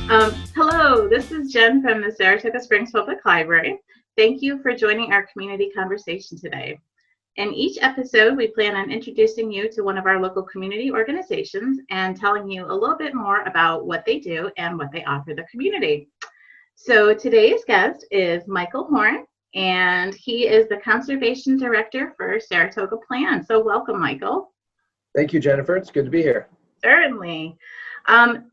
Hello, this is Jen from the Saratoga Springs Public Library. Thank you for joining our community conversation today. In each episode, we plan on introducing you to one of our local community organizations and telling you a little bit more about what they do and what they offer the community. So today's guest is Michael Horn, and he is the Conservation Director for Saratoga Plan. So welcome, Michael. Thank you, Jennifer. It's good to be here. Certainly.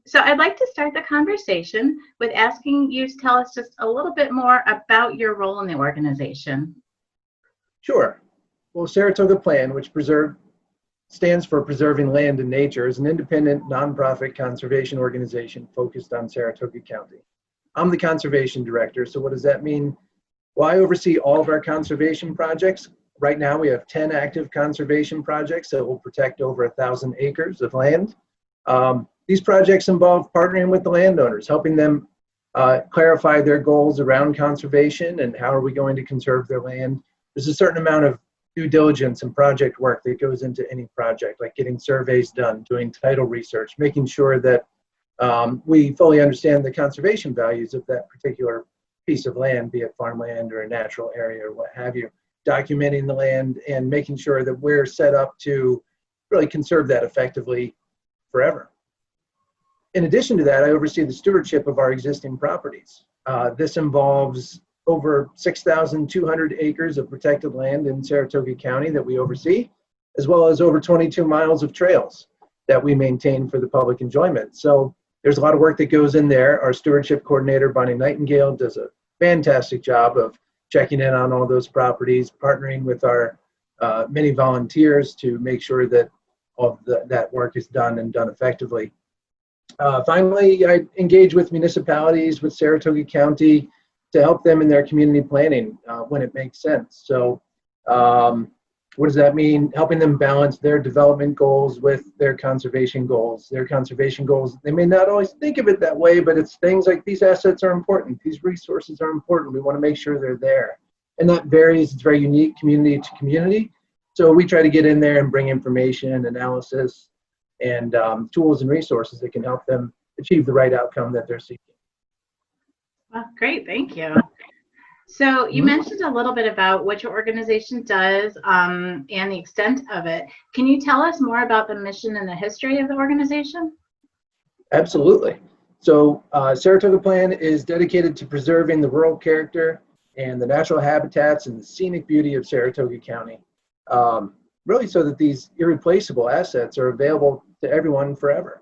So I'd like to start the conversation with asking you to tell us just a little bit more about your role in the organization. Sure. Well, Saratoga Plan, which stands for Preserving Land and Nature, is an independent nonprofit conservation organization focused on Saratoga County. I'm the conservation director, so what does that mean? Well, I oversee all of our conservation projects. Right now, we have 10 active conservation projects that will protect over 1,000 acres of land. These projects involve partnering with the landowners, helping them clarify their goals around conservation and how are we going to conserve their land. There's a certain amount of due diligence and project work that goes into any project, like getting surveys done, doing title research, making sure that we fully understand the conservation values of that particular piece of land, be it farmland or a natural area or what have you, documenting the land and making sure that we're set up to really conserve that effectively forever. In addition to that, I oversee the stewardship of our existing properties. This involves over 6,200 acres of protected land in Saratoga County that we oversee, as well as over 22 miles of trails that we maintain for the public enjoyment. So there's a lot of work that goes in there. Our stewardship coordinator, Bonnie Nightingale, does a fantastic job of checking in on all those properties, partnering with our many volunteers to make sure that all of that work is done and done effectively. Finally, I engage with municipalities, with Saratoga County, to help them in their community planning when it makes sense. So what does that mean? Helping them balance their development goals with their conservation goals. Their conservation goals, they may not always think of it that way, but it's things like these assets are important. These resources are important. We want to make sure they're there. And that varies. It's very unique community to community. So we try to get in there and bring information, analysis, and tools and resources that can help them achieve the right outcome that they're seeking. Well, great, thank you. So you mentioned a little bit about what your organization does and the extent of it. Can you tell us more about the mission and the history of the organization? Absolutely. So Saratoga Plan is dedicated to preserving the rural character and the natural habitats and the scenic beauty of Saratoga County. Really so that these irreplaceable assets are available to everyone forever.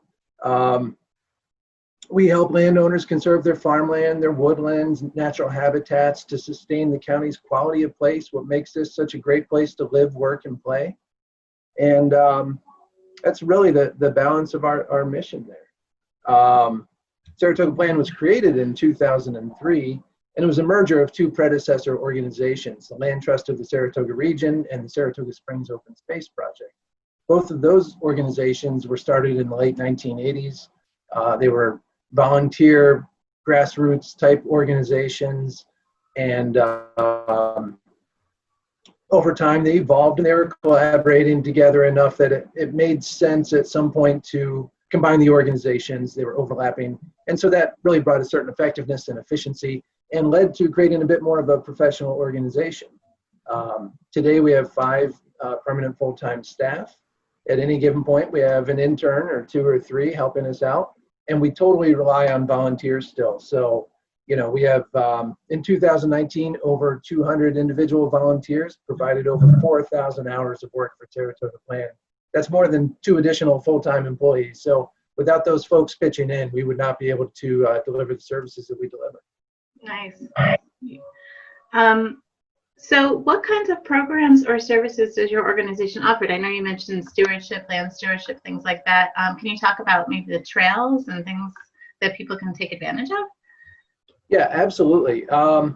We help landowners conserve their farmland, their woodlands, natural habitats to sustain the county's quality of place, what makes this such a great place to live, work, and play. And that's really the balance of our mission there. Saratoga Plan was created in 2003, and it was a merger of two predecessor organizations, the Land Trust of the Saratoga Region and the Saratoga Springs Open Space Project. Both of those organizations were started in the late 1980s. They were volunteer, grassroots type organizations, and over time they evolved and they were collaborating together enough that it made sense at some point to combine the organizations. They were overlapping, and so that really brought a certain effectiveness and efficiency and led to creating a bit more of a professional organization. Today we have 5 permanent full-time staff. At any given point we have an intern or 2 or 3 helping us out, and we totally rely on volunteers still. So, you know, we have in 2019 over 200 individual volunteers provided over 4,000 hours of work for Saratoga Plan. That's more than 2 additional full-time employees. So without those folks pitching in, we would not be able to deliver the services that we deliver. Nice. So what kinds of programs or services does your organization offer? I know you mentioned stewardship, land stewardship, things like that. Can you talk about maybe the trails and things that people can take advantage of? Yeah, absolutely. I'll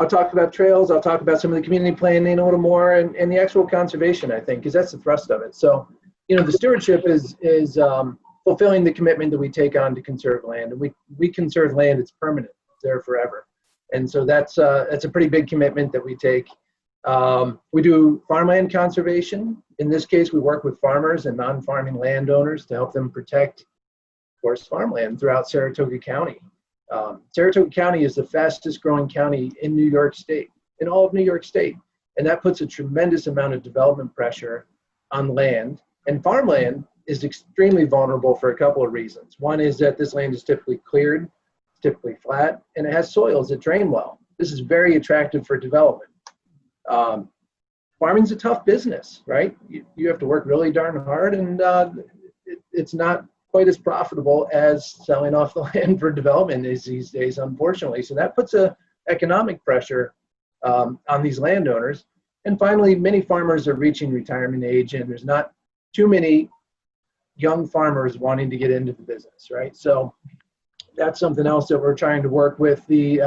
talk about trails. I'll talk about some of the community planning a little more and the actual conservation, I think, because that's the thrust of it. So, you know, the stewardship is fulfilling the commitment that we take on to conserve land. And we conserve land, it's permanent, it's there forever. And so that's a pretty big commitment that we take. We do farmland conservation. In this case, we work with farmers and non-farming landowners to help them protect course, farmland throughout Saratoga County. Saratoga County is the fastest growing county in New York State, in all of New York State. And that puts a tremendous amount of development pressure on land. And farmland is extremely vulnerable for a couple of reasons. One is that this land is typically cleared, typically flat, and it has soils that drain well. This is very attractive for development. Farming's a tough business, right? You have to work really darn hard, and it's not quite as profitable as selling off the land for development is these days, unfortunately. So that puts a economic pressure on these landowners. And finally, many farmers are reaching retirement age, and there's not too many young farmers wanting to get into the business, right? So that's something else that we're trying to work with the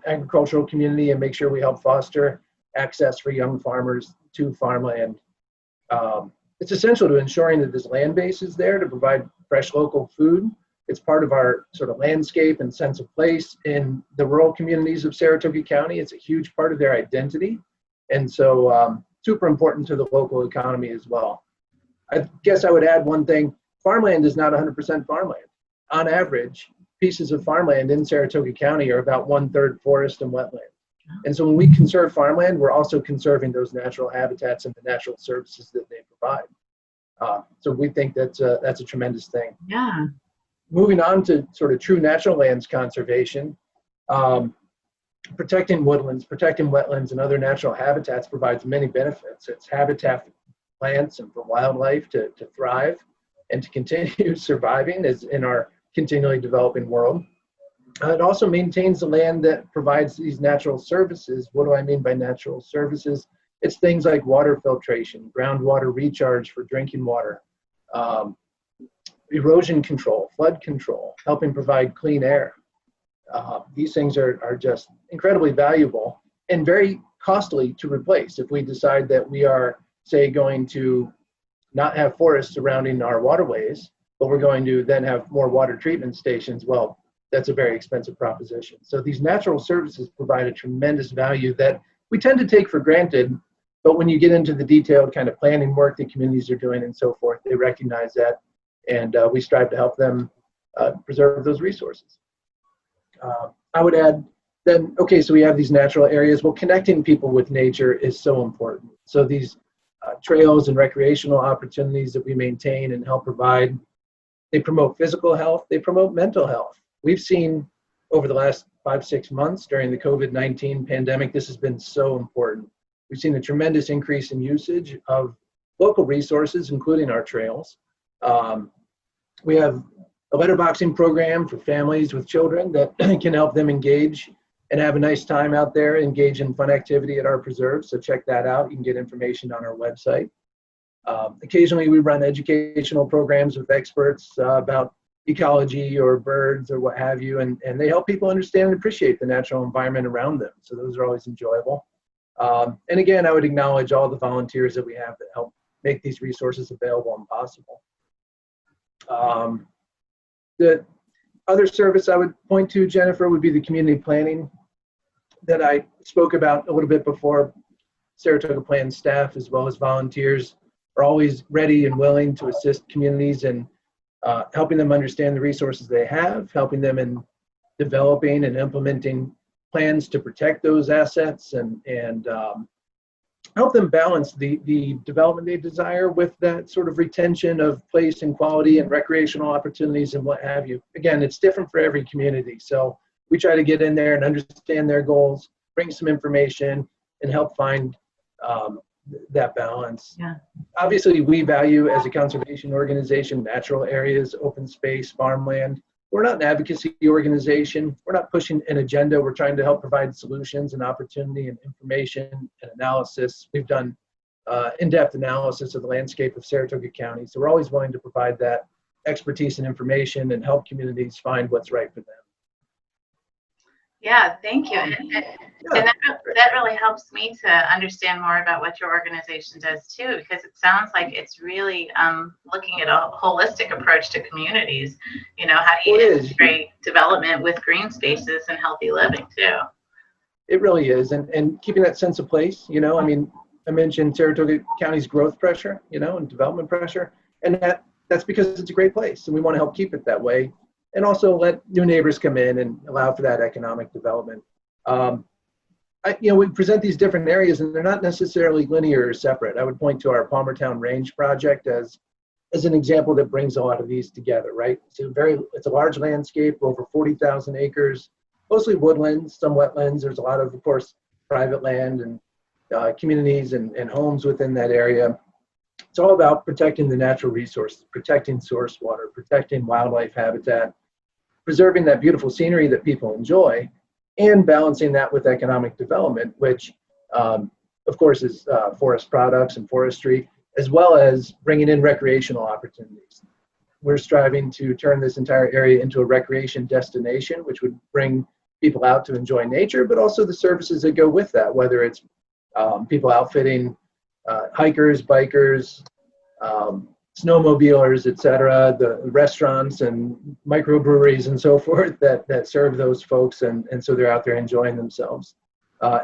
agricultural community and make sure we help foster access for young farmers to farmland. It's essential to ensuring that this land base is there to provide fresh local food. It's part of our sort of landscape and sense of place in the rural communities of Saratoga County. It's a huge part of their identity. And so super important to the local economy as well. I guess I would add one thing. Farmland is not 100% farmland. On average, pieces of farmland in Saratoga County are about 1/3 forest and wetland. And so when we conserve farmland, we're also conserving those natural habitats and the natural services that they provide. So we think that's a tremendous thing. Yeah. Moving on to sort of true natural lands conservation, protecting woodlands, protecting wetlands and other natural habitats provides many benefits. It's habitat for plants and for wildlife to thrive and to continue surviving as in our continually developing world. It also maintains the land that provides these natural services. What do I mean by natural services? It's things like water filtration, groundwater recharge for drinking water, erosion control, flood control, helping provide clean air. These things are just incredibly valuable and very costly to replace. If we decide that we are, say, going to not have forests surrounding our waterways, but we're going to then have more water treatment stations, well, that's a very expensive proposition. So these natural services provide a tremendous value that we tend to take for granted, but when you get into the detailed kind of planning work that communities are doing and so forth, they recognize that, and we strive to help them preserve those resources. I would add then, okay, so we have these natural areas. Well, connecting people with nature is so important. So these trails and recreational opportunities that we maintain and help provide, they promote physical health, they promote mental health. We've seen over the last 5-6 months during the COVID-19 pandemic, this has been so important. We've seen a tremendous increase in usage of local resources, including our trails. We have a letterboxing program for families with children that can help them engage and have a nice time out there, engage in fun activity at our preserves. So check that out. You can get information on our website. Occasionally we run educational programs with experts about ecology or birds or what have you, and they help people understand and appreciate the natural environment around them. So those are always enjoyable. And again, I would acknowledge all the volunteers that we have that help make these resources available and possible. The other service I would point to, Jennifer, would be the community planning that I spoke about a little bit before. Saratoga Plan staff as well as volunteers are always ready and willing to assist communities in helping them understand the resources they have, helping them in developing and implementing plans to protect those assets and help them balance the development they desire with that sort of retention of place and quality and recreational opportunities and what have you. Again, it's different for every community. So we try to get in there and understand their goals, bring some information, and help find that balance. Yeah. Obviously, we value as a conservation organization natural areas, open space, farmland. We're not an advocacy organization. We're not pushing an agenda. We're trying to help provide solutions and opportunity and information and analysis. We've done in-depth analysis of the landscape of Saratoga County. So we're always willing to provide that expertise and information and help communities find what's right for them. Yeah, thank you. And that really helps me to understand more about what your organization does too, because it sounds like it's really looking at a holistic approach to communities. You know, how do you integrate development with green spaces and healthy living too? It really is. And keeping that sense of place, you know, I mean, I mentioned Saratoga County's growth pressure, you know, and development pressure. And that that's because it's a great place, and we want to help keep it that way, and also let new neighbors come in and allow for that economic development. We present these different areas, and they're not necessarily linear or separate. I would point to our Palmertown Range project as an example that brings a lot of these together, right? It's a large landscape, over 40,000 acres, mostly woodlands, some wetlands. There's a lot of course, private land and communities and homes within that area. It's all about protecting the natural resources, protecting source water, protecting wildlife habitat, preserving that beautiful scenery that people enjoy, and balancing that with economic development, which of course is forest products and forestry, as well as bringing in recreational opportunities. We're striving to turn this entire area into a recreation destination, which would bring people out to enjoy nature, but also the services that go with that, whether it's people outfitting hikers, bikers, snowmobilers, et cetera, the restaurants and microbreweries and so forth that serve those folks, and so they're out there enjoying themselves.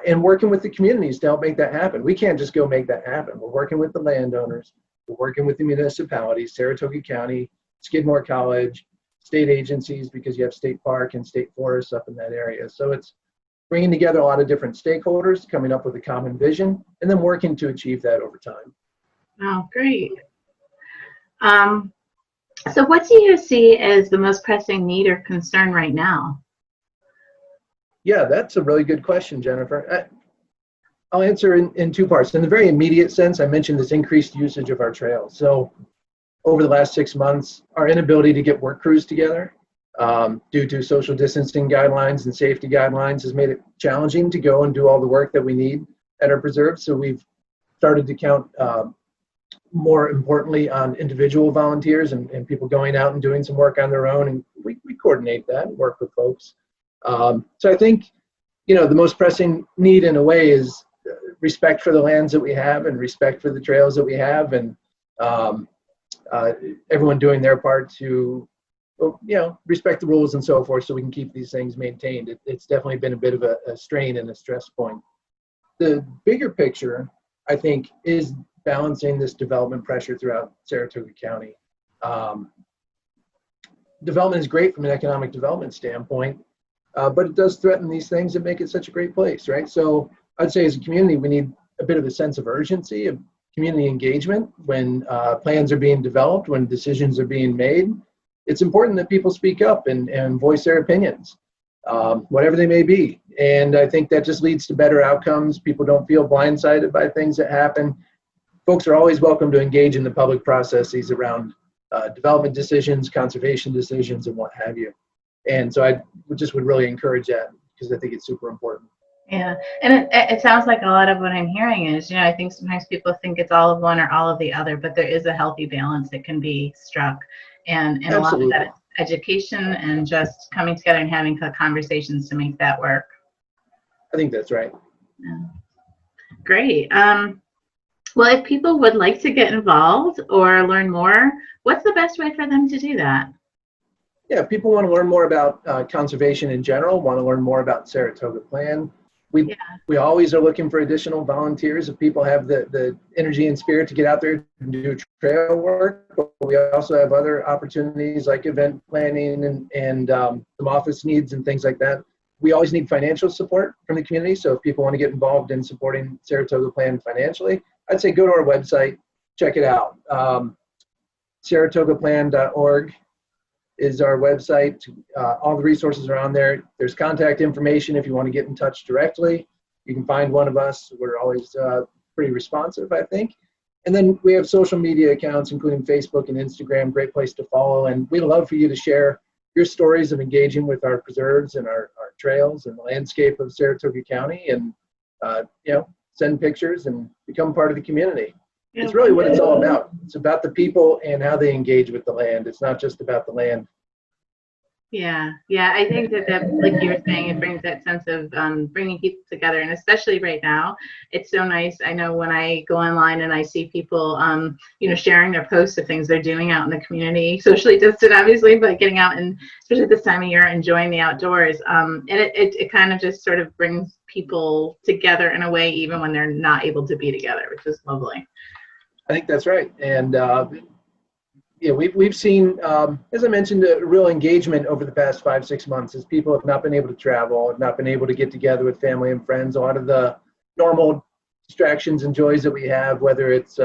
And working with the communities to help make that happen. We can't just go make that happen. We're working with the landowners, we're working with the municipalities, Saratoga County, Skidmore College, state agencies, because you have state park and state forests up in that area. So it's bringing together a lot of different stakeholders, coming up with a common vision, and then working to achieve that over time. Oh, great. So what do you see as the most pressing need or concern right now? Yeah, that's a really good question, Jennifer. I'll answer in two parts. In the very immediate sense, I mentioned this increased usage of our trails. So over the last 6 months, our inability to get work crews together due to social distancing guidelines and safety guidelines has made it challenging to go and do all the work that we need at our preserves. So we've started to count more importantly on individual volunteers and people going out and doing some work on their own, and we coordinate that and work with folks. So I think, the most pressing need in a way is respect for the lands that we have and respect for the trails that we have, and everyone doing their part to, respect the rules and so forth so we can keep these things maintained. It's definitely been a bit of a strain and a stress point. The bigger picture, I think, is balancing this development pressure throughout Saratoga County. Development is great from an economic development standpoint, but it does threaten these things that make it such a great place, right? So I'd say as a community, we need a bit of a sense of urgency, of community engagement when plans are being developed, when decisions are being made. It's important that people speak up and voice their opinions, whatever they may be. And I think that just leads to better outcomes. People don't feel blindsided by things that happen. Folks are always welcome to engage in the public processes around development decisions, conservation decisions, and what have you. And so I would really encourage that because I think it's super important. Yeah, and it sounds like a lot of what I'm hearing is, I think sometimes people think it's all of one or all of the other, but there is a healthy balance that can be struck. And a lot of that is education and just coming together and having conversations to make that work. I think that's right. Yeah. Great. Well, if people would like to get involved or learn more, what's the best way for them to do that? Yeah, if people want to learn more about conservation in general, want to learn more about Saratoga Plan, we always are looking for additional volunteers. If people have the energy and spirit to get out there and do trail work, but we also have other opportunities like event planning and some office needs and things like that. We always need financial support from the community. So if people want to get involved in supporting Saratoga Plan financially, I'd say go to our website, check it out. SaratogaPlan.org is our website. All the resources are on there. There's contact information if you want to get in touch directly. You can find one of us. We're always pretty responsive, I think. And then we have social media accounts, including Facebook and Instagram, great place to follow. And we'd love for you to share your stories of engaging with our preserves and our trails and the landscape of Saratoga County, and send pictures and become part of the community. It's really what it's all about. It's about the people and how they engage with the land. It's not just about the land. Yeah, I think that like you were saying, it brings that sense of bringing people together, and especially right now, it's so nice. I know when I go online and I see people, sharing their posts of things they're doing out in the community, socially distant, obviously, but getting out and especially this time of year, enjoying the outdoors. And it kind of just sort of brings people together in a way, even when they're not able to be together, which is lovely. I think that's right. And Yeah, we've seen, as I mentioned, a real engagement over the past 5, 6 months as people have not been able to travel, have not been able to get together with family and friends. A lot of the normal distractions and joys that we have, whether it's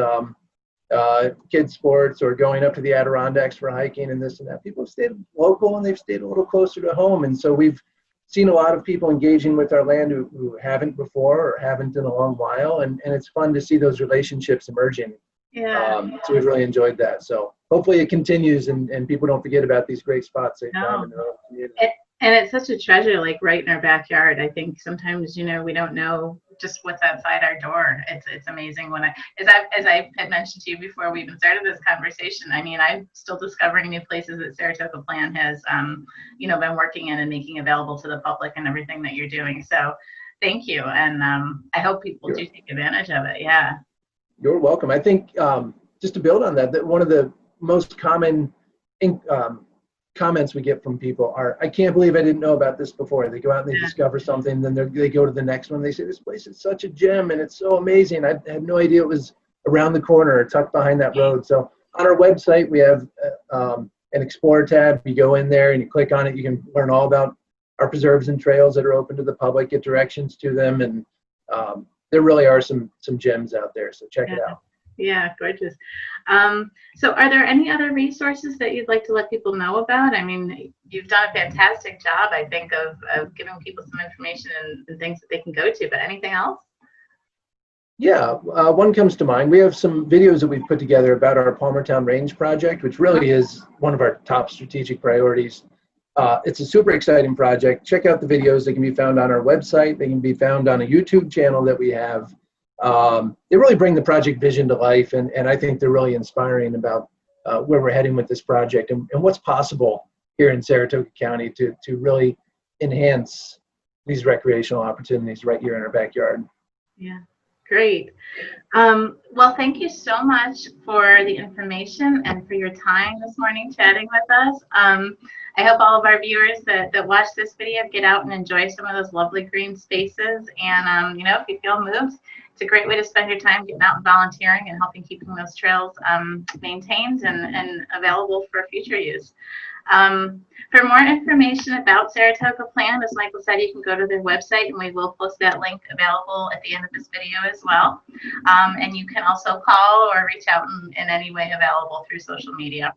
kids sports or going up to the Adirondacks for hiking and this and that, people have stayed local and they've stayed a little closer to home. And so we've seen a lot of people engaging with our land who haven't before or haven't in a long while. And it's fun to see those relationships emerging. Yeah. So we've really enjoyed that. So hopefully it continues and people don't forget about these great spots they No. found in their own community. And it's such a treasure, like right in our backyard. I think sometimes, we don't know just what's outside our door. It's amazing when as I had mentioned to you before we even started this conversation. I mean, I'm still discovering new places that Saratoga Plan has, been working in and making available to the public and everything that you're doing. So thank you. And I hope people do take advantage of it. Yeah. You're welcome. I think just to build on that one of the most common comments we get from people are, I can't believe I didn't know about this before. They go out and they discover something, then they go to the next one. They say, this place is such a gem and it's so amazing. I had no idea it was around the corner or tucked behind that road. So on our website, we have an Explore tab. You go in there and you click on it. You can learn all about our preserves and trails that are open to the public, get directions to them. And there really are some gems out there. So check it out. Yeah, gorgeous. So are there any other resources that you'd like to let people know about? I mean, you've done a fantastic job, I think, of giving people some information and things that they can go to, but anything else? Yeah, one comes to mind. We have some videos that we've put together about our Palmertown Range project, which really is one of our top strategic priorities. It's a super exciting project. Check out the videos. They can be found on our website. They can be found on a YouTube channel that we have. They really bring the project vision to life, and I think they're really inspiring about where we're heading with this project and what's possible here in Saratoga County to really enhance these recreational opportunities right here in our backyard. Yeah, great. Well, thank you so much for the information and for your time this morning chatting with us. I hope all of our viewers that watch this video get out and enjoy some of those lovely green spaces. And, if you feel moved, it's a great way to spend your time getting out and volunteering and helping keeping those trails maintained and available for future use. For more information about Saratoga Plan, as Michael said, you can go to their website, and we will post that link available at the end of this video as well. And you can also call or reach out in any way available through social media.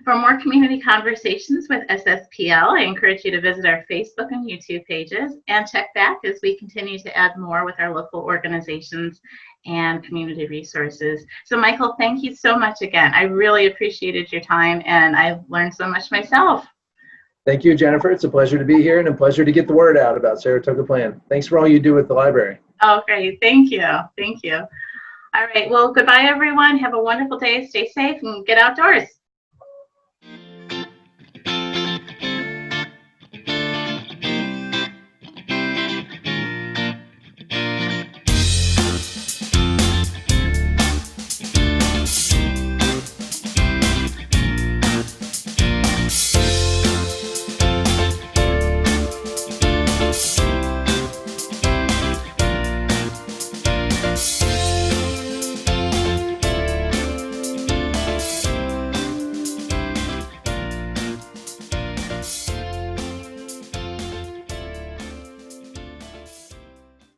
For more community conversations with SSPL, I encourage you to visit our Facebook and YouTube pages and check back as we continue to add more with our local organizations and community resources. So Michael, thank you so much again. I really appreciated your time and I've learned so much myself. Thank you, Jennifer. It's a pleasure to be here and a pleasure to get the word out about Saratoga Plan. Thanks for all you do with the library. Oh, great. Thank you. Thank you. All right. Well, goodbye, everyone. Have a wonderful day. Stay safe and get outdoors.